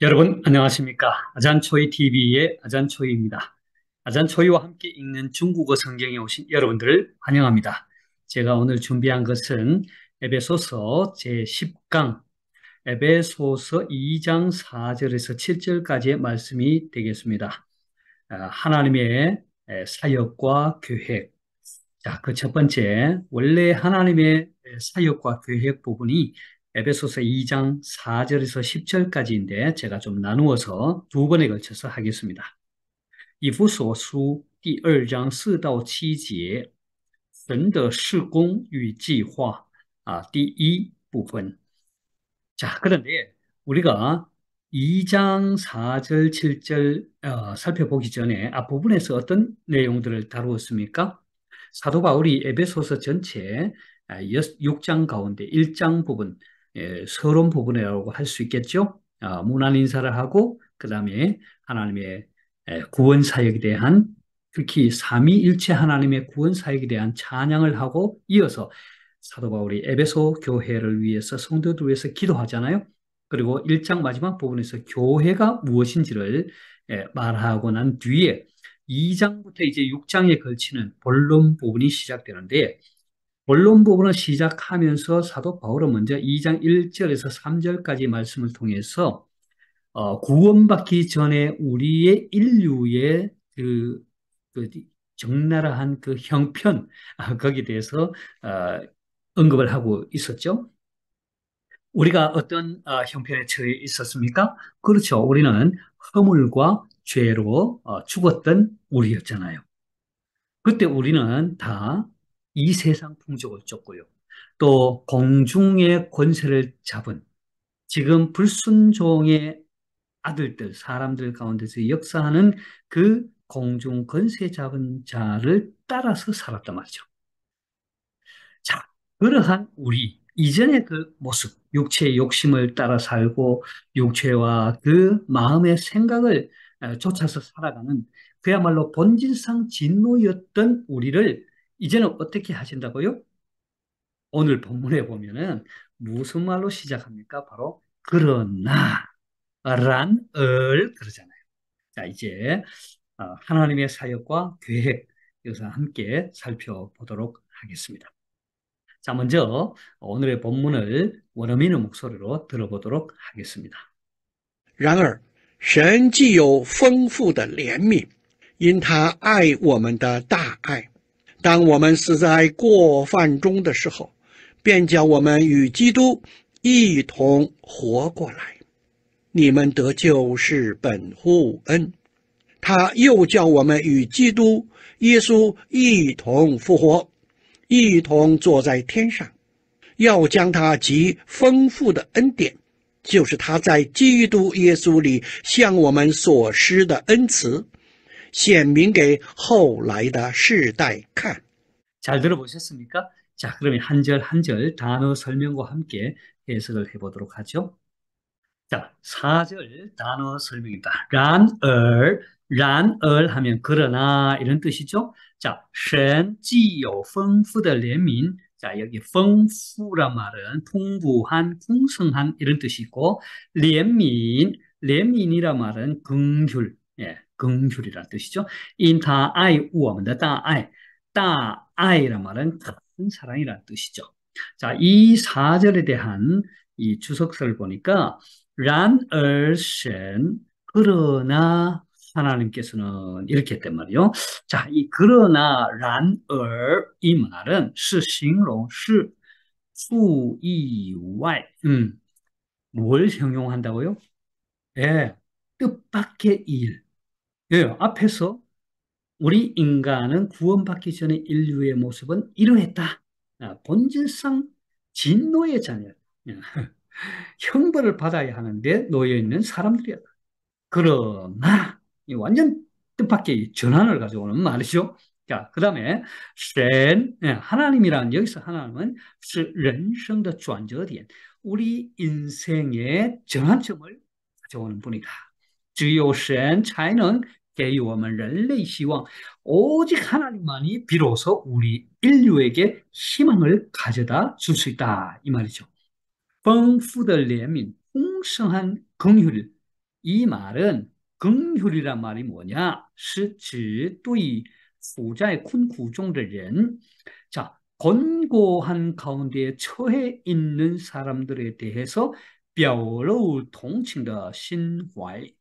여러분, 안녕하십니까? 아잔초이 TV의 아잔초이입니다. 아잔초이와 함께 읽는 중국어 성경에 오신 여러분들을 환영합니다. 제가 오늘 준비한 것은 에베소서 제10강, 에베소서 2장 4절에서 7절까지의 말씀이 되겠습니다. 하나님의 사역과 계획. 자, 그 첫 번째, 원래 하나님의 사역과 계획 부분이 에베소서 2장 4절에서 10절까지인데 제가 좀 나누어서 두 번에 걸쳐서 하겠습니다. 以弗所书第2章4到7节神的事工与计划第一部分。 자, 그런데 우리가 2장 4절, 7절 살펴보기 전에 앞부분에서 어떤 내용들을 다루었습니까? 사도 바울이 에베소서 전체 6장 가운데 1장 부분, 서론 부분이라고 할 수 있겠죠? 문안 인사를 하고 그 다음에 하나님의 구원 사역에 대한, 특히 삼위일체 하나님의 구원 사역에 대한 찬양을 하고 이어서 사도 바울이 에베소 교회를 위해서, 성도들 위해서 기도하잖아요. 그리고 1장 마지막 부분에서 교회가 무엇인지를 말하고 난 뒤에 2장부터 이제 6장에 걸치는 본론 부분이 시작되는데, 본론 부분을 시작하면서 사도 바울은 먼저 2장 1절에서 3절까지 말씀을 통해서 구원받기 전에 우리의 인류의 그 적나라한 그 형편, 거기에 대해서 어, 언급을 하고 있었죠. 우리가 어떤 형편에 처해 있었습니까? 그렇죠. 우리는 허물과 죄로 죽었던 우리였잖아요. 그때 우리는 다 이 세상 풍족을 쫓고요. 또 공중의 권세를 잡은, 지금 불순종의 아들들, 사람들 가운데서 역사하는 그 공중 권세 잡은 자를 따라서 살았단 말이죠. 자, 그러한 우리, 이전의 그 모습, 육체의 욕심을 따라 살고, 육체와 그 마음의 생각을 쫓아서 살아가는 그야말로 본질상 진노였던 우리를 이제는 어떻게 하신다고요? 오늘 본문에 보면은 무슨 말로 시작합니까? 바로 그러나 란을 그러잖아요. 자, 이제 하나님의 사역과 계획, 이것을 함께 살펴보도록 하겠습니다. 자, 먼저 오늘의 본문을 원어민의 목소리로 들어보도록 하겠습니다. 然而，神既有丰富的怜悯，因他爱我们的大爱，当我们死在过犯中的时候，便叫我们与基督一同活过来。你们得救是本乎恩，他又叫我们与基督耶稣一同复活，一同坐在天上，要将他极丰富的恩典，就是他在基督耶稣里向我们所施的恩慈，显明给后来的世代看。 잘 들어보셨습니까? 자, 그러면 한 절 한 절 단어 설명과 함께 해석을 해보도록 하죠. 자, 4절 단어 설명입니다. 란얼 하면 그러나 이런 뜻이죠. 자, 神既有丰富的怜悯. 자, 여기 丰富란 말은 풍부한, 풍성한 이런 뜻이 있고,憐悯이란 말은 긍휼, 긍휼이란 뜻이죠. 因他爱我们的大爱란 말은 큰 사랑이란 뜻이죠. 자, 이 4절에 대한 이 주석서를 보니까 란尔神 그러나 하나님께서는 이렇게 했단 말이요. 자, 이 그러나 란尔 이 말은 是形容是附以外 뭘 형용한다고요? 예, 뜻밖의 일. 예, 앞에서 우리 인간은 구원받기 전에 인류의 모습은 이러했다. 본질상 진노의 자녀. 형벌을 받아야 하는데 놓여 있는 사람들이야. 그러나 이 완전 뜻밖의 전환을 가져오는 말이죠. 자, 그 다음에 하나님이란, 여기서 하나님은 是人生的转折点, 우리 인생의 전환점을 가져오는 분이다. 只有神才能给予我们人类希望. 오직 하나님만이 비로소 우리 인류에게 희망을 가져다 줄 수 있다, 이 말이죠. 丰富的怜悯, 풍성한 긍휼, 이 말은 긍휼이란 말이 뭐냐? 是指对处在困苦中的人 자, 권고한 가운데 처해 있는 사람들에 대해서 表露同情的心怀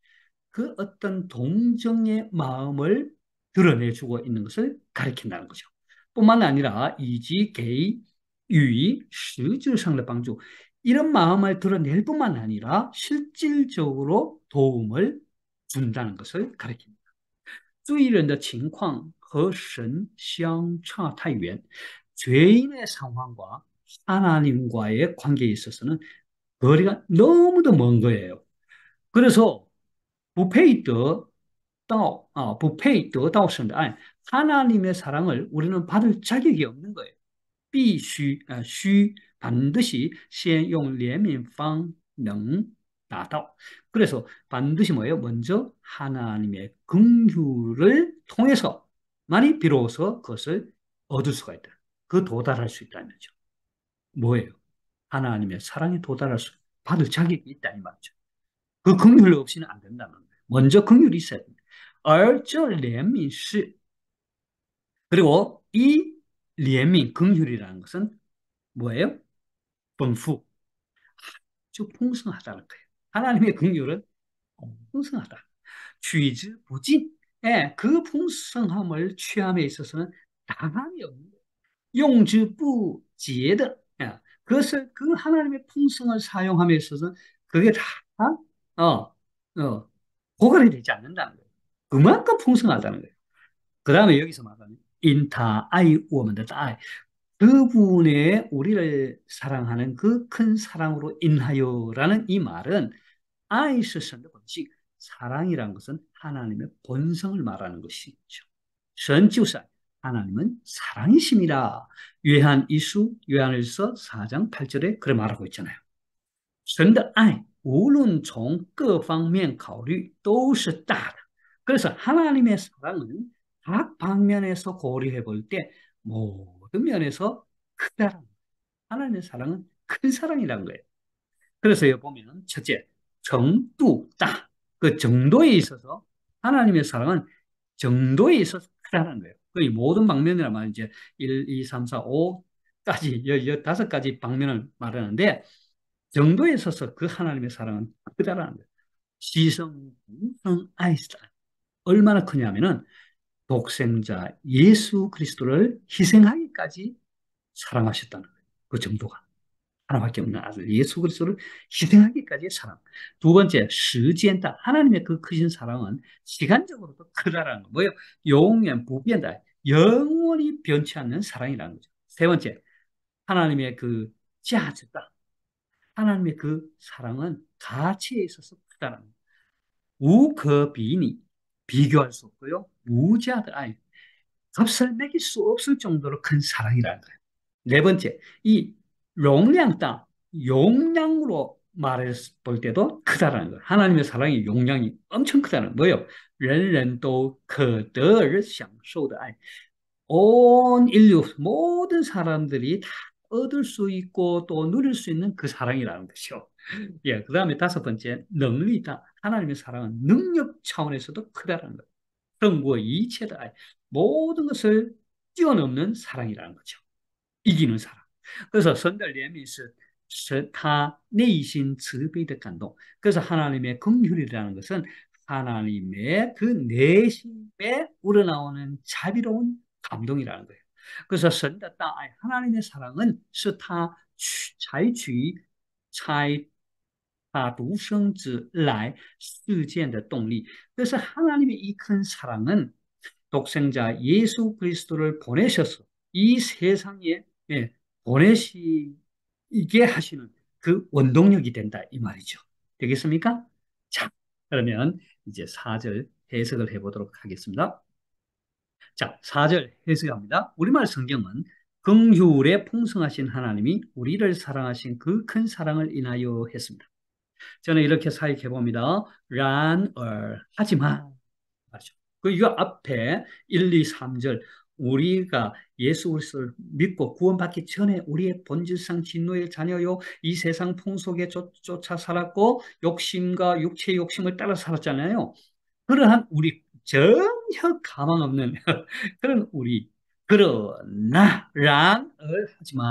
그 어떤 동정의 마음을 드러내주고 있는 것을 가리킨다는 거죠. 뿐만 아니라 이지 개의 유의实质上的 帮助 이런 마음을 드러낼 뿐만 아니라 실질적으로 도움을 준다는 것을 가리킵니다. 罪人的情况和神相差太远. 죄인의 상황과 하나님과의 관계에 있어서는 거리가 너무도 먼 거예요. 그래서 不配得到神的爱, 하나님의 사랑을 우리는 받을 자격이 없는 거예요. 必须 반드시 先用怜悯方能达到. 그래서 반드시 뭐예요? 먼저 하나님의 긍휼을 통해서만이 비로소 그것을 얻을 수가 있다. 그 도달할 수 있다는 거죠. 뭐예요? 하나님의 사랑에 받을 자격이 있다 이 말이죠. 그 긍휼 없이는 안 된다는 거예요. 먼저 긍휼이 있어야 됩니다. 而这怜悯是 그리고 이怜悯 긍휼이라는 것은 뭐예요? 丰富 아주 풍성하다는 거예요. 하나님의 긍휼은 풍성하다. 취之不尽. 예, 그 풍성함을 취함에 있어서는 다함이 없는 거예요. 용之不竭的. 예, 그것을 그 하나님의 풍성을 사용함에 있어서는 그게 다 어, 고갈이 되지 않는다는 거예요. 그만큼 풍성하다는 거예요. 그 다음에 여기서 말하는 인타 아이 워먼의 아이 그분의 우리를 사랑하는 그 큰 사랑으로 인하여라는 이 말은 아이스神的 본식 사랑이란 것은 하나님의 본성을 말하는 것이죠. 神就是 하나님은 사랑이심이라. 요한일서 4장 8절에 그래 말하고 있잖아요. 神的爱无论从各方面考虑都是大的. 그래서 하나님의 사랑은 각 방면에서 고려해 볼 때 모든 면에서 크다라는 거예요. 하나님의 사랑은 큰 사랑이라는 거예요. 그래서 여기 보면 첫째, 정도다. 그 정도에 있어서 하나님의 사랑은 정도에 있어서 크다는 거예요. 거의 모든 방면이라 말이죠. 이제 1, 2, 3, 4, 5까지, 15가지 방면을 말하는데 정도에 있어서 그 하나님의 사랑은 크다라는 거예요. 시성, 공성, 아이스다. 얼마나 크냐면은 독생자 예수 그리스도를 희생하기까지 사랑하셨다는 거예요. 그 정도가. 하나밖에 없는 아들 예수 그리스도를 희생하기까지의 사랑. 두 번째, 시간다. 하나님의 그 크신 사랑은 시간적으로도 크다라는 거. 뭐예요?永远 不变的. 영원히 변치 않는 사랑이라는 거죠. 세 번째, 하나님의 그价值다. 하나님의 그 사랑은 가치에 있어서 크다라는 거예요. 우거비니 비교할 수 없고요. 무자드 아이 값을 매길 수 없을 정도로 큰 사랑이라는 거예요. 네 번째, 이 용량다 용량으로 말해 볼 때도 크다라는 거예요. 하나님의 사랑의 용량이 엄청 크다는 거예요. 뭐예요? 人人都可得而享受的爱. 온 인류 모든 사람들이 다 얻을 수 있고 또 누릴 수 있는 그 사랑이라는 것이요. 예, 그 다음에 다섯 번째, 능리다. 하나님의 사랑은 능력 차원에서도 크다라는 거예요. 성부 이체다. 모든 것을 뛰어넘는 사랑이라는 거죠. 이기는 사랑. 그래서 선달憐悯是他内心慈悲的感动. 그래서 하나님의 긍휼이라는 것은 하나님의 그 내심에 우러나오는 자비로운 감동이라는 거예요. 그래서 선다大 하나님의 사랑은 是他采取他独生子来实践的动力. 그래서 하나님의 이 큰 사랑은 독생자 예수 그리스도를 보내셔서 이 세상에 예, 보내시게 하시는 그 원동력이 된다 이 말이죠. 되겠습니까? 자, 그러면 이제 4절 해석을 해보도록 하겠습니다. 자, 4절 해석합니다. 우리말 성경은 긍휼에 풍성하신 하나님이 우리를 사랑하신 그 큰 사랑을 인하여 했습니다. 저는 이렇게 사역해 봅니다. 하지만 맞죠. 그 이거 앞에 1, 2, 3절 우리가 예수 그리스도를 믿고 구원받기 전에 우리의 본질상 진노의 자녀요, 이 세상 풍속에 쫓아 살았고 욕심과 육체의 욕심을 따라 살았잖아요. 그러한 우리 전혀 가망 없는 그런 우리 그러나 랑을 하지만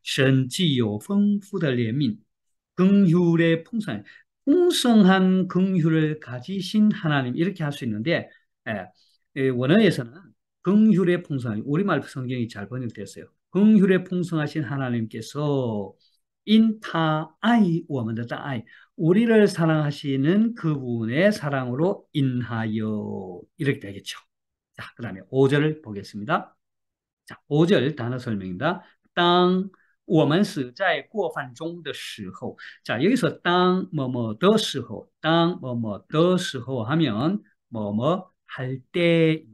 神既有丰富的怜悯 긍휼의 풍성한 긍휼을 가지신 하나님 이렇게 할 수 있는데 예, 원어에서는 긍휼의 풍성한 우리말 성경이 잘 번역됐어요. 긍휼의 풍성하신 하나님께서 인타 아이 워먼더 아이 우리를 사랑하시는 그분의 사랑으로 인하여 이렇게 되겠죠. 자, 그다음에 5절을 보겠습니다. 자, 5절 단어 설명입니다.当我们死在过犯中的时候 자, 여기서 땅 뭐뭐 더时候, 땅 뭐뭐 더时候 하면 뭐뭐 할 때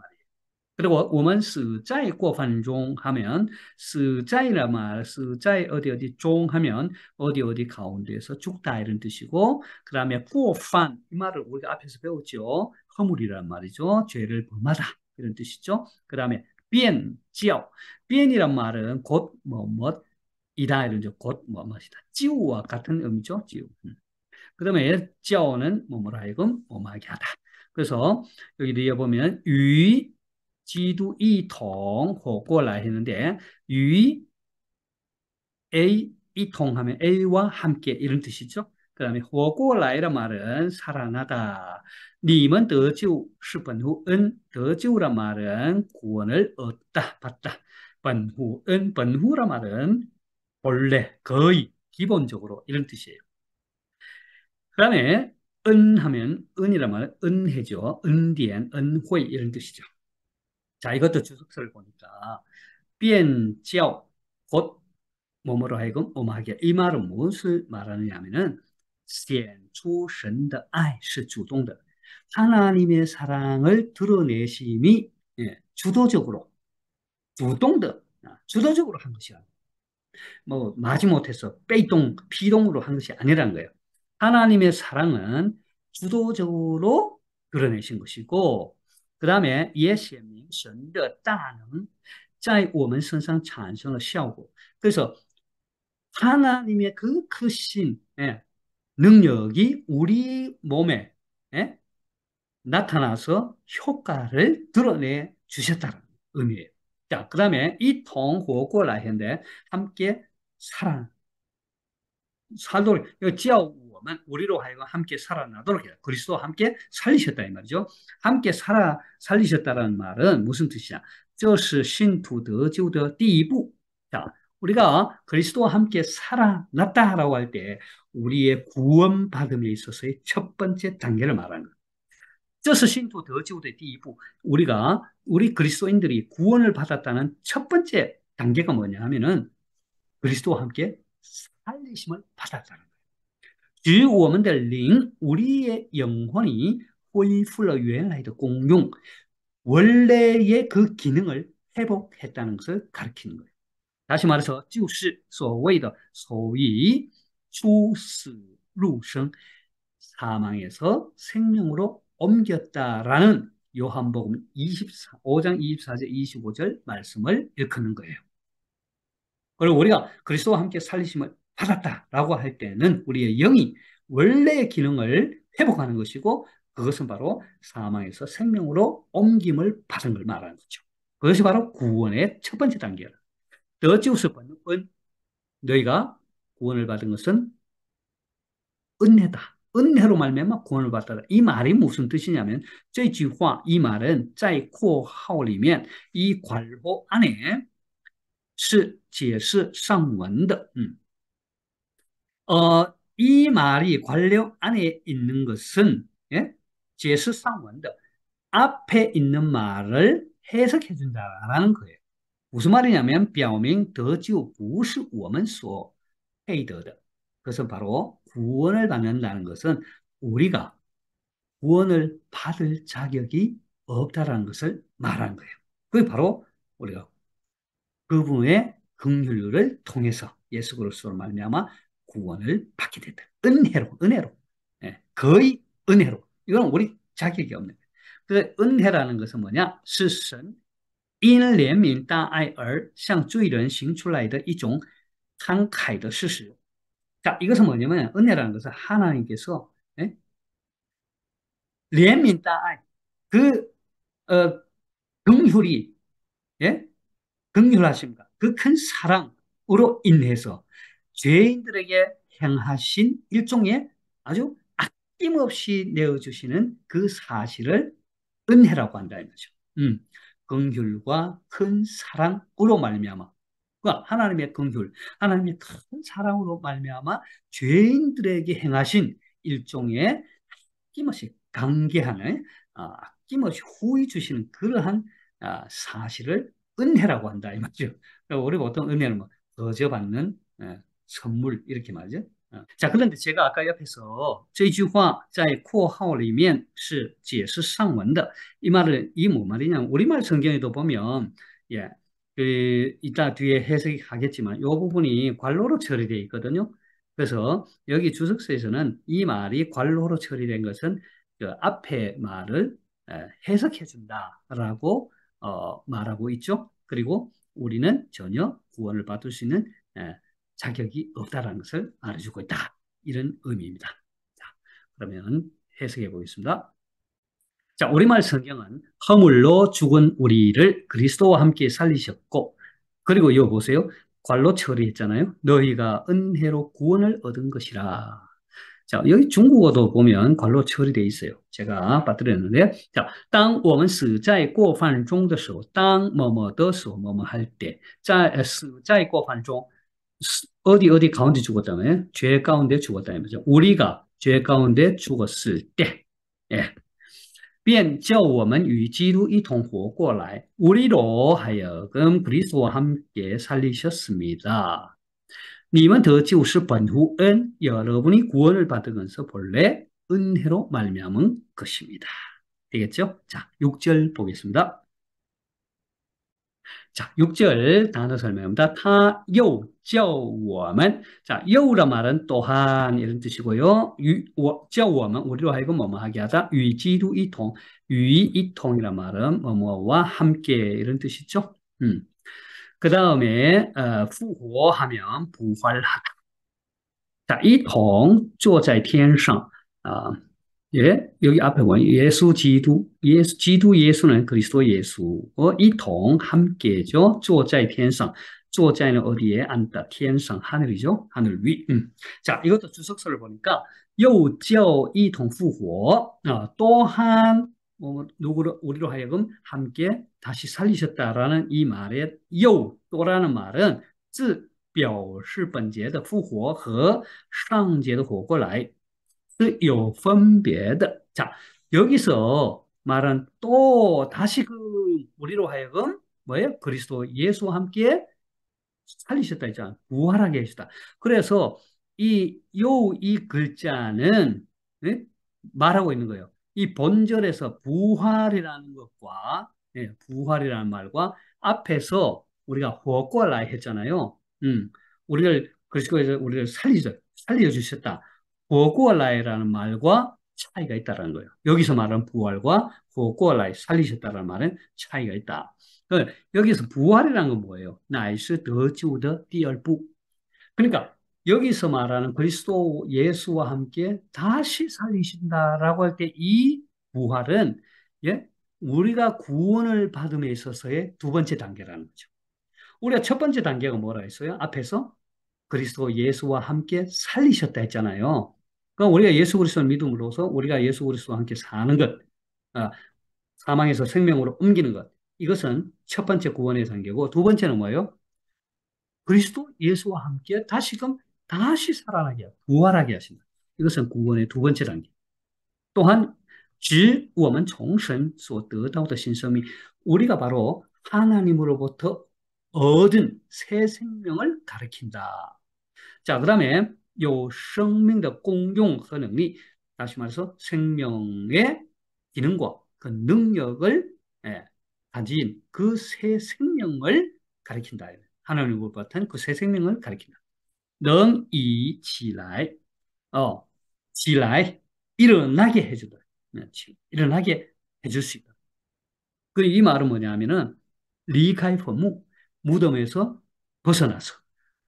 그리고 我们死在过犯中 하면 死在라 말, 死在 어디 어디 종 하면 어디 어디 가운데서 죽다 이런 뜻이고 그다음에 过犯 이 말을 우리가 앞에서 배웠죠. 허물이란 말이죠. 죄를 범하다 이런 뜻이죠. 그다음에 变教 变이란 말은 곧 뭐뭐이다 이런 곧 뭐뭐이다. 찌우와 같은 의미죠. 찌우. 그다음에 教는 뭐뭐라 하여금 뭐뭐하게 하다. 그래서 여기 뒤에 보면 与基督一同活过来 했는데 与 A 이통하면 A와 함께 이런 뜻이죠. 그다음에 活过来란 말은 살아나다. 님은 得救是本乎恩. 得救란 말은 구원을 얻다, 받다. 本乎恩, 本乎란 말은 본래, 거의, 기본적으로 이런 뜻이에요. 그다음에 은하면 은이란 말은 은혜죠. 은디엔, 은회 이런 뜻이죠. 자, 이것도 주석서를 보니까 变教 곧 뭐뭐로 하여금 엄하게 이 말은 무엇을 말하느냐 하면은 显出神的爱是主动的 하나님의 사랑을 드러내심이 예, 주도적으로 주동的 주도적으로 한 것이야. 뭐 마지못해서 빼동 피동으로 한 것이 아니라는 거예요. 하나님의 사랑은 주도적으로 드러내신 것이고 그 다음에 也显明神的大能在我们身上产生了效果. 그래서 하나님의 그 크신 예, 능력이 우리 몸에 예, 나타나서 효과를 드러내 주셨다는 의미예요. 자, 그 다음에 이 통호고라 했는데 함께 살아 살도록 지하오만 우리로 하여금 함께 살아나도록 해요. 그리스도와 함께 살리셨다 이 말이죠. 함께 살리셨다는 말은 무슨 뜻이냐? 这是信徒得救的第一步. 자, 우리가 그리스도와 함께 살아났다라고 할 때 우리의 구원받음에 있어서의 첫 번째 단계를 말하는 거예요. 这是信徒得救的第一步. 우리 그리스도인들이 구원을 받았다는 첫 번째 단계가 뭐냐 하면은 그리스도와 함께 살리심을 받았다는 거예요. 使我们的灵 우리의 영혼이 恢复了原来的功用 원래의 그 기능을 회복했다는 것을 가리키는 거예요. 다시 말해서 就是所谓的 出死入生 사망에서 생명으로 옮겼다라는 요한복음 5장 24절 25절 말씀을 일컫는 거예요. 그리고 우리가 그리스도와 함께 살리심을 받았다라고 할 때는 우리의 영이 원래의 기능을 회복하는 것이고 그것은 바로 사망에서 생명으로 옮김을 받은 걸 말하는 거죠. 그것이 바로 구원의 첫 번째 단계야. 더지우스 받는 은 너희가 구원을 받은 것은 은혜다. 은혜로 말미암아 구원을 받다. 이 말이 무슨 뜻이냐면 这句话이 말은 在括号里面이 괄호 안에 是解释上文的. 이 말이 관료 안에 있는 것은 예? 解释上文的 앞에 있는 말을 해석해 준다라는 거예요. 무슨 말이냐면 表明得救不是我们所配得的. 그것은 바로 구원을 받는다는 것은 우리가 구원을 받을 자격이 없다라는 것을 말하는 거예요. 그게 바로 우리가 그분의 긍휼을 통해서 예수 그리스도로 말미암아 구원을 받게 됐다. 은혜로. 예, 거의 은혜로. 이건 우리 자격이 없는 거예요. 그래서 은혜라는 것은 뭐냐? 스선 因怜悯大爱而向罪人行出来的一种慷慨的事实。 자, 이것은 뭐냐면 은혜라는 것은 하나님께서 예?怜悯大爱, 그 어, 긍휼이 예? 긍휼하십니까? 그 큰 사랑으로 인해서 죄인들에게 행하신 일종의 아주 아낌없이 내어주시는 그 사실을 은혜라고 한다 이 말이죠. 긍휼과 큰 사랑으로 말미암아, 그러니까 하나님의 긍휼, 하나님의 큰 사랑으로 말미암아 죄인들에게 행하신 일종의 아낌없이 강계하는, 아낌없이 후히 주시는 그러한 사실을 은혜라고 한다 이 말이죠. 그러니까 우리가 보통 은혜는 뭐 거저 받는 선물 이렇게 말이죠. 자, 그런데 제가 아까 옆에서 这句话在括号里面是解释上文的. 이 말을 이 뭐 말이냐면 우리말 성경에도 보면 예, 이따 뒤에 해석이 하겠지만 이 부분이 괄호로 처리되어 있거든요. 그래서 여기 주석서에서는 이 말이 괄호로 처리된 것은 그 앞에 말을 해석해 준다라고 말하고 있죠. 그리고 우리는 전혀 구원을 받을 수 있는 자격이 없다라는 것을 알려주고 있다. 이런 의미입니다. 자, 그러면 해석해 보겠습니다. 자, 우리말 성경은 허물로 죽은 우리를 그리스도와 함께 살리셨고, 그리고 이거 보세요. 괄로 처리했잖아요. 너희가 은혜로 구원을 얻은 것이라. 자, 여기 중국어도 보면 괄로 처리되어 있어요. 제가 빠뜨렸는데, 자, 当我们死在过犯中的时候，当 뭐뭐的时候，뭐뭐 할 때, 자, 死在过犯中, 어디 가운데 죽었다면, 죄 가운데 죽었다는 거죠. 우리가 죄 가운데 죽었을 때, 예. 便叫我们与基督一同活过来， 우리로 하여금 그리스도와 함께 살리셨습니다. 你们得救是本乎恩, 여러분이 구원을 받은 것은 본래 은혜로 말미암은 것입니다. 되겠죠? 자, 6절 보겠습니다. 자, 6절 단어 설명입니다. 他又叫我们. 자, 又란 말은 또한 이런 뜻이고요. 叫我们 우리로 하여금 뭐뭐 하게 하다. 与基督一同, 与一同이란 말은 뭐뭐와 함께 이런 뜻이죠. 그 다음에 复活하면 부활하다. 자, 一同坐在天上. 예, 여기 앞에 보면 예수 기도, 기도 예수는 그리스도 예수, 이통 함께죠. 坐在天上, 坐在는 어디에 앉다, 天上 하늘이죠. 하늘 위. 자, 이것도 주석서를 보니까 又叫一同复活, 또한 누구를 우리로 하여금 함께 다시 살리셨다라는 이 말의 又또라는 말은 自表示本节的复活和上节的活过来有分别的. 자, 여기서 말한 또 다시 그 우리로 하여금 뭐예요? 그리스도 예수와 함께 살리셨다 했잖아. 부활하게 하셨다. 그래서 이 글자는 예? 말하고 있는 거예요. 이 본절에서 부활이라는 것과 부활이라는 말과 앞에서 우리가活过来 했잖아요. 그리스도에서 우리를 살려주셨다. 活过来라는 말과 차이가 있다는 거예요. 여기서 말하는 부활과 活过来 살리셨다라는 말은 차이가 있다. 여기서 부활이라는 건 뭐예요? 乃是得救的第二步. 그러니까 여기서 말하는 그리스도 예수와 함께 다시 살리신다라고 할 때 이 부활은 예? 우리가 구원을 받음에 있어서의 두 번째 단계라는 거죠. 우리가 첫 번째 단계가 뭐라 했어요? 앞에서 그리스도 예수와 함께 살리셨다 했잖아요. 그러니까 우리가 예수 그리스도를 믿음으로써 우리가 예수 그리스도와 함께 사는 것, 아, 사망에서 생명으로 옮기는 것. 이것은 첫 번째 구원의 단계고 두 번째는 뭐예요? 그리스도 예수와 함께 다시금 다시 살아나게, 부활하게 하신다. 이것은 구원의 두 번째 단계. 또한 指我们从神所得到的新生命, 우리가 바로 하나님으로부터 얻은 새 생명을 가리킨다. 자, 그 다음에 요 생명의 공용和能力, 다시 말해서 생명의 기능과 그 능력을 가진 그 새 생명을 가리킨다. 하나님으로부터 그 새 생명을 가리킨다. 能以起来, 起来, 일어나게 해주다. 일어나게 해줄 수 있다. 그 이 말은 뭐냐면은 离开坟墓, 무덤에서 벗어나서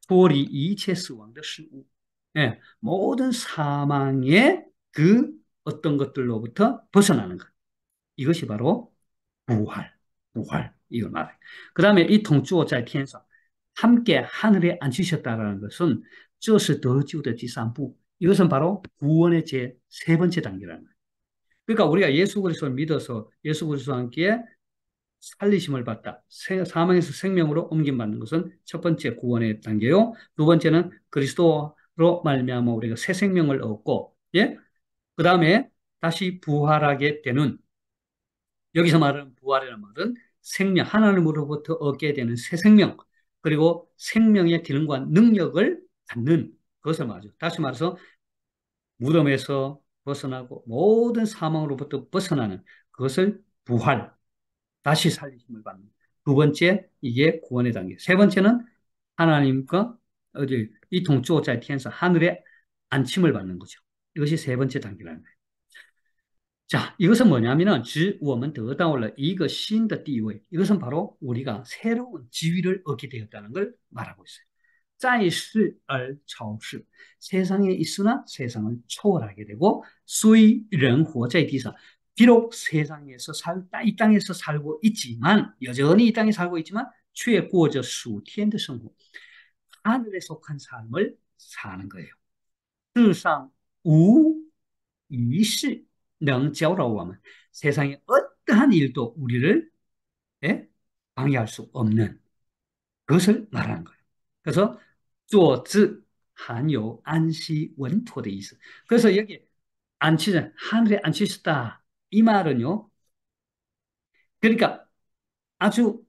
脱离 이체 死亡的事物, 예, 모든 사망의 그 어떤 것들로부터 벗어나는 것. 이것이 바로 부활, 부활 이걸 말해요. 그 다음에 이 통주어 在天上 함께 하늘에 앉히셨다라는 것은 这是得救的第三步. 이것은 바로 구원의 제 세 번째 단계라는 거예요. 그러니까 우리가 예수 그리스도를 믿어서 예수 그리스도와 함께 살리심을 받다. 사망에서 생명으로 옮김받는 것은 첫 번째 구원의 단계요. 두 번째는 그리스도로 말미암아 우리가 새 생명을 얻고, 예? 그 다음에 다시 부활하게 되는, 여기서 말하는 부활이라는 말은 생명, 하나님으로부터 얻게 되는 새 생명, 그리고 생명의 기능과 능력을 갖는 그것을 말하죠. 다시 말해서 무덤에서 벗어나고 모든 사망으로부터 벗어나는 그것을 부활, 다시 살리심을 받는. 두 번째, 이게 구원의 단계. 세 번째는 하나님과 어디 이同住在天上 하늘에 안침을 받는 거죠. 이것이 세 번째 단계라는 거예요. 자, 이것은 뭐냐면은 指我们得到了一个新的地位. 이것은 바로 우리가 새로운 지위를 얻게 되었다는 걸 말하고 있어요. 在世而超世. 세상에 있으나 세상을 초월하게 되고 虽人活在地上. 비록 세상에서 이 땅에서 살고 있지만 여전히 이 땅에 살고 있지만 却过着属天的生活. 하늘에 속한 삶을 사는 거예요. 世上无一事能搅扰我们. 세상에 어떠한 일도 우리를 예? 방해할 수 없는 그것을 말하는 거예요. 그래서 坐姿 含有 안시 원토의意思. 그래서 여기 안치는 하늘에 앉히셨다. 이 말은요. 그러니까 아주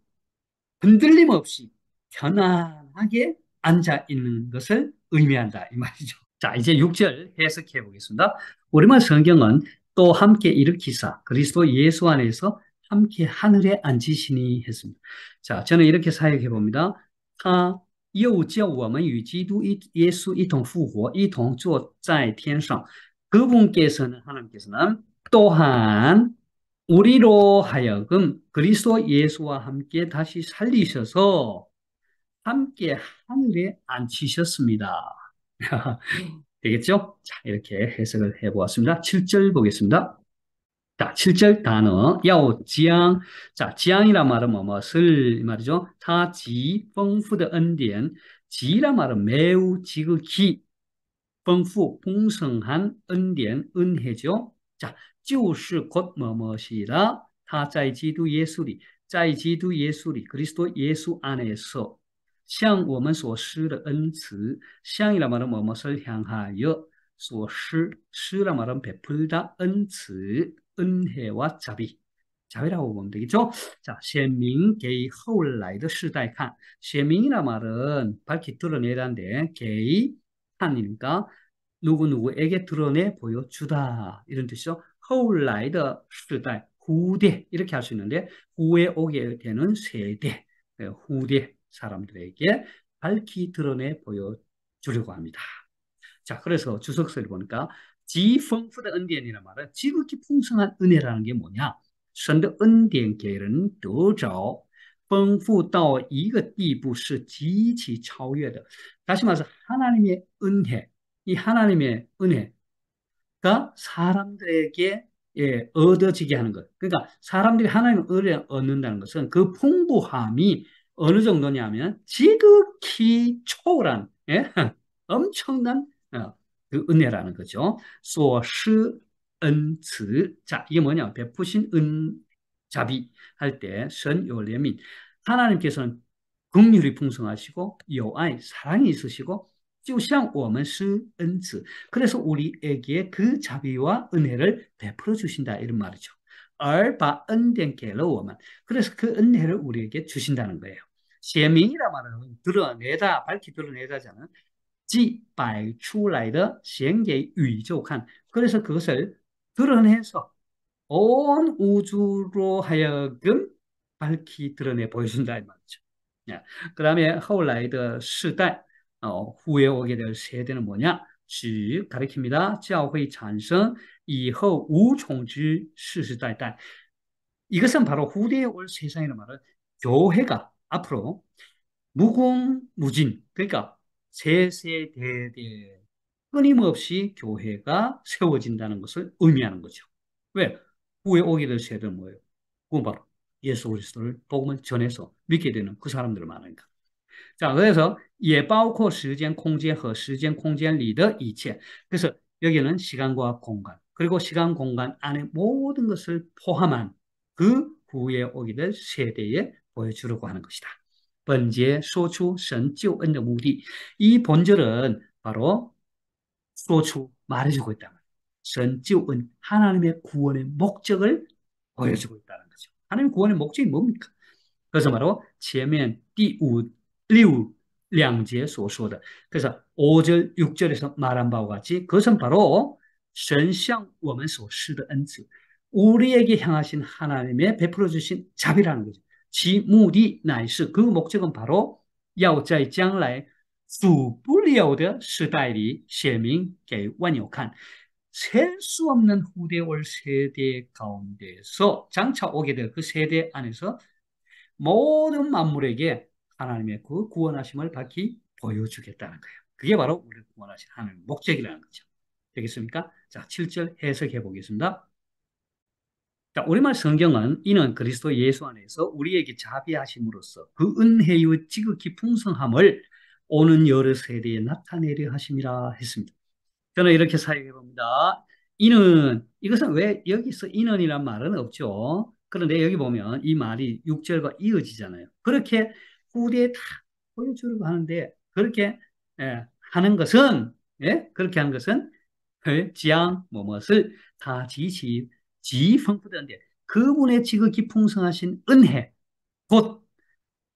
흔들림 없이 편안하게 앉아 있는 것을 의미한다. 이 말이죠. 자, 이제 6절 해석해 보겠습니다. 우리말 성경은 또 함께 일으키사 그리스도 예수 안에서 함께 하늘에 앉으시니 했습니다. 자, 저는 이렇게 사역해 봅니다. 他又叫我们与基督耶稣一同复活，一同坐在天上. 그분께서는 하나님께서는 또한 우리로 하여금 그리스도 예수와 함께 다시 살리셔서 함께 하늘에 앉히셨습니다. 되겠죠? 자, 이렇게 해석을 해보았습니다. 7절 보겠습니다. 자, 7절 단어, 야오지양. 자, 지양이란 말은 무엇을 말이죠? 타지, 丰富的恩典. 지란 말은 매우 지극히, 丰富, 풍성한 恩典, 은혜죠. 자, 就是곧 무엇이라? 他在基督耶稣里, 在基督耶稣里, 그리스도 예수 안에서 向我们所施的恩慈,向이란 말은 무엇을 향하여, 所施,施란 말은 베풀다,恩慈, 은혜와 자비. 자비라고 보면 되겠죠? 자, 显明给后来的世代看. 显明이란 말은 밝히 드러내라는데, 给, 한이니까 누구누구에게 드러내 보여주다. 이런 뜻이죠. 后来的世代, 후대, 이렇게 할 수 있는데, 후에 오게 되는 세대, 후대 사람들에게 밝히 드러내 보여주려고 합니다. 자, 그래서 주석서를 보니까 지丰富的 恩典이라는 말은 지극히 풍성한 은혜라는 게 뭐냐? 神的恩典给人得着丰富到一个地步是极其超越的. 다시 말해서 하나님의 은혜, 이 하나님의 은혜가 사람들에게 얻어지게 하는 것. 그러니까 사람들이 하나님의 은혜를 얻는다는 것은 그 풍부함이 어느 정도냐면 지극히 초월한 엄청난 그 은혜라는 거죠. 所施恩慈. 자, 이게 뭐냐? 베푸신 자비 할 때, 神有怜悯. 하나님께서는 긍휼이 풍성하시고, 有爱, 사랑이 있으시고, 就像我们施恩慈. 그래서 우리에게 그 자비와 은혜를 베풀어 주신다. 이런 말이죠. 而把恩典给了我们. 그래서 그 은혜를 우리에게 주신다는 거예요. 显明이란 말은 드러내다, 밝히 드러내다잖아요. 即摆出来的显给宇宙看. 그래서 그것을 드러내서 온 우주로 하여금 밝히 드러내 보여준다 이 말이죠. 그 다음에 后来的世代, 후에 오게 될 세대는 뭐냐? 指 가리킵니다. 教会产生以后无穷之世世代代. 이것은 바로 후대에 올 세상이라는 말은 교회가 앞으로 무궁무진, 그러니까 세세대대 끊임없이 교회가 세워진다는 것을 의미하는 거죠. 왜? 후에 오게 될 세대는 뭐예요? 그건 바로 예수 그리스도를 복음을 전해서 믿게 되는 그 사람들을 말하니까. 자, 그래서也包括 时间空间和时间空间里的一切. 그래서 여기는 시간과 공간, 그리고 시간 공간 안에 모든 것을 포함한 그 후에 오게 될 세대에 보여주려고 하는 것이다. 번제, 소추, 선, 救恩的目的. 이 본절은 바로 소추, 말해주고 있다. 선, 救恩, 하나님의 구원의 목적을 보여주고 있다는 거죠. 하나님의 구원의 목적이 뭡니까? 그래서 바로 前面第五、六两节所说的. 그래서 5절, 6절에서 말한 바와 같이 그것은 바로 神向我们所施的恩赐. 우리에게 향하신 하나님의 베풀어 주신 자비라는 거죠. 其目的乃是 그 목적은 바로 要在将来数不了的时代里显明给万有看. 셀 수 없는 후대월 세대 가운데서 장차 오게 될 그 세대 안에서 모든 만물에게 하나님의 그 구원하심을 밝히 보여주겠다는 거예요. 그게 바로 우리를 구원하신 하나님의 목적이라는 거죠. 되겠습니까? 자, 7절 해석해 보겠습니다. 자, 우리말 성경은 이는 그리스도 예수 안에서 우리에게 자비하심으로써 그 은혜의 지극히 풍성함을 오는 여러 세대에 나타내려 하심이라 했습니다. 저는 이렇게 사용해 봅니다. 이것은 왜 여기서 인은이란 말은 없죠. 그런데 여기 보면 이 말이 6절과 이어지잖아요. 그렇게 후대에 다 보여주려고 하는데, 그렇게, 하는 것은, 그렇게 하는 것은, 지양, 뭐뭇을 다 지펑푸드한데, 그분의 지극히 풍성하신 은혜, 곧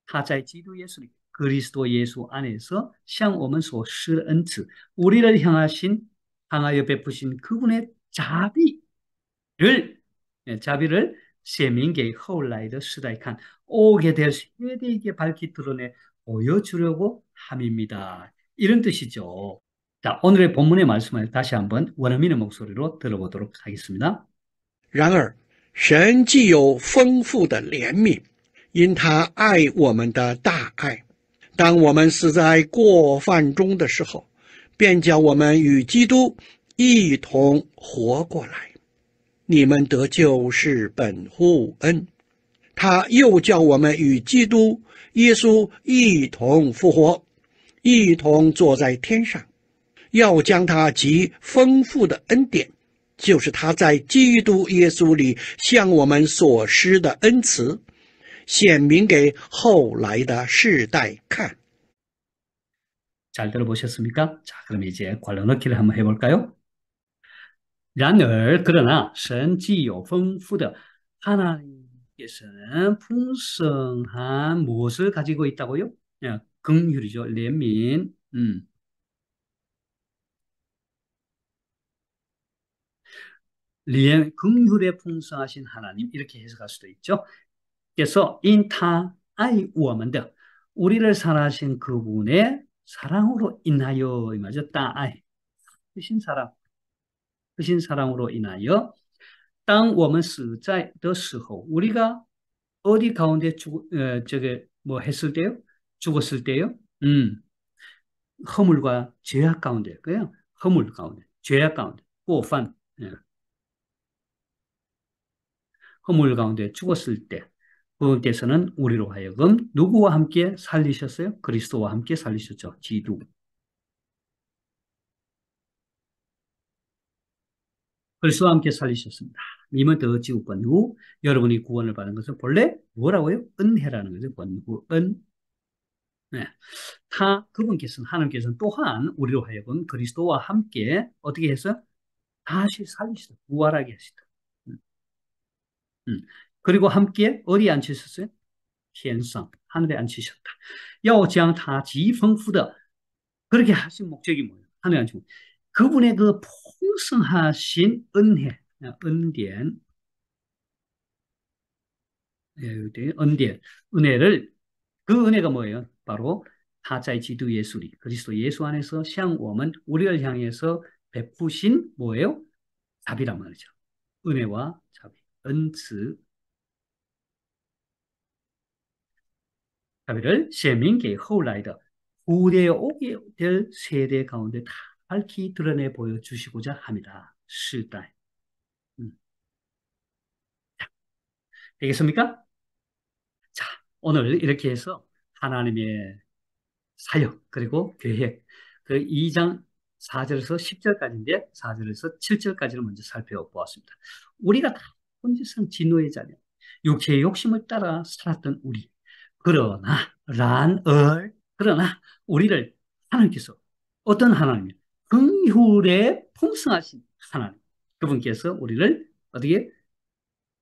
타자의 지도 예수님, 그리스도 예수 안에서 向我们所施的恩赐, 우리를 향하여 베푸신 그분의 자비를 显明给后来的世代看, 오게 될 세대에게 밝히 드러내 보여주려고 함입니다. 이런 뜻이죠. 자, 오늘의 본문의 말씀을 다시 한번 원어민의 목소리로 들어보도록 하겠습니다. 然而，神既有丰富的怜悯，因他爱我们的大爱，当我们死在过犯中的时候，便叫我们与基督一同活过来。你们得救是本乎恩，他又叫我们与基督耶稣一同复活，一同坐在天上，要将他极丰富的恩典，就是他在基督耶稣里向我们所施的恩慈，显明给后来的世代看。 잘 들어보셨습니까? 자, 그럼 이제 관련 넣기를 한번 해볼까요? 然而, 그러나, 神既有丰富的, 하나님께서는 풍성한 무엇을 가지고 있다고요? 긍휼이죠.憐憫. 긍휼에 풍성하신 하나님, 이렇게 해석할 수도 있죠. 그래서, 인타, 아이, 우어만데, 우리를 사랑하신 그분의 사랑으로 인하여, 이 말이죠. 따, 아이, 크신 사랑으로 인하여, 땅, 我们死在的时候, 우리가 어디 가운데 했을 때요? 죽었을 때요? 허물과 죄악 가운데, 그요? 허물 가운데, 죄악 가운데, 过犯, 허물 가운데 죽었을 때, 그분께서는 우리로 하여금 누구와 함께 살리셨어요? 그리스도와 함께 살리셨죠. 기도. 그리스도와 함께 살리셨습니다. 님은 더 지구 번후, 여러분이 구원을 받은 것은 본래 뭐라고요? 은혜라는 거죠. 번후, 은. 네. 그분께서는, 하나님께서는 또한 우리로 하여금 그리스도와 함께 어떻게 해서 다시 살리시다. 부활하게 하시다. 음. 그리고 함께 어디에 앉히셨어요? 天上, 하늘에 앉히셨다. 要将他极丰富的, 그렇게 하신 목적이 뭐예요? 하늘에 앉히고. 그분의 그 풍성하신 은혜, 은典, 은혜를, 그 은혜가 뭐예요? 바로 타자의 지도 예수리, 그리스도 예수 안에서 向我们, 우리를 향해서 베푸신 뭐예요? 자비란 말이죠. 은혜와 자비, 은츠. 자비를 写明给后来的후대에 오게 될 세대 가운데 다 밝히 드러내 보여주시고자 합니다. 시대. 음, 되겠습니까? 자, 오늘 이렇게 해서 하나님의 사역, 그리고 계획, 그 2장 4절에서 10절까지인데 4절에서 7절까지를 먼저 살펴보았습니다. 우리가 다 본질상 진노의 자녀, 육체의 욕심을 따라 살았던 우리. 그러나 우리를 하나님께서 어떤 하나님이요? 긍휼에 풍성하신 하나님. 그분께서 우리를 어떻게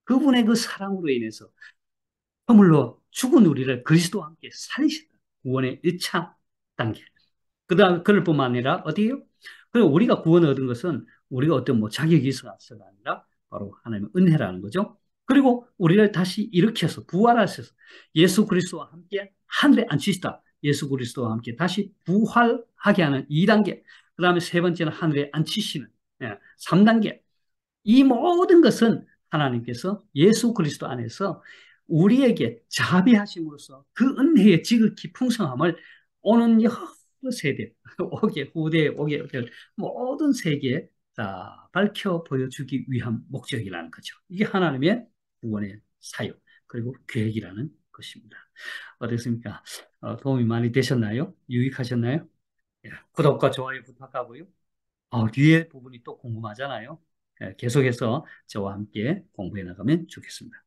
그분의 그 사랑으로 인해서 허물로 죽은 우리를 그리스도와 함께 살리셨다. 구원의 1차 단계. 그 다음, 그럴 뿐만 아니라, 어디에요? 그리고 우리가 구원을 얻은 것은 우리가 어떤 뭐 자격이 있어서가 아니라 바로 하나님의 은혜라는 거죠. 그리고 우리를 다시 일으켜서 부활하셔서 예수 그리스도와 함께 하늘에 앉히시다. 예수 그리스도와 함께 다시 부활하게 하는 2단계. 그 다음에 세 번째는 하늘에 앉히시는 3단계. 이 모든 것은 하나님께서 예수 그리스도 안에서 우리에게 자비하심으로써 그 은혜의 지극히 풍성함을 오는 여러 세대, 후대, 오게 될 모든 세계에 다 밝혀 보여주기 위한 목적이라는 거죠. 이게 하나님의 구원의 사역, 그리고 계획이라는 것입니다. 어떻습니까? 도움이 많이 되셨나요? 유익하셨나요? 예, 구독과 좋아요 부탁하고요. 뒤에 부분이 또 궁금하잖아요. 예, 계속해서 저와 함께 공부해 나가면 좋겠습니다.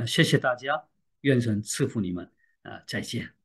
谢谢大家，愿神赐福你们，再见。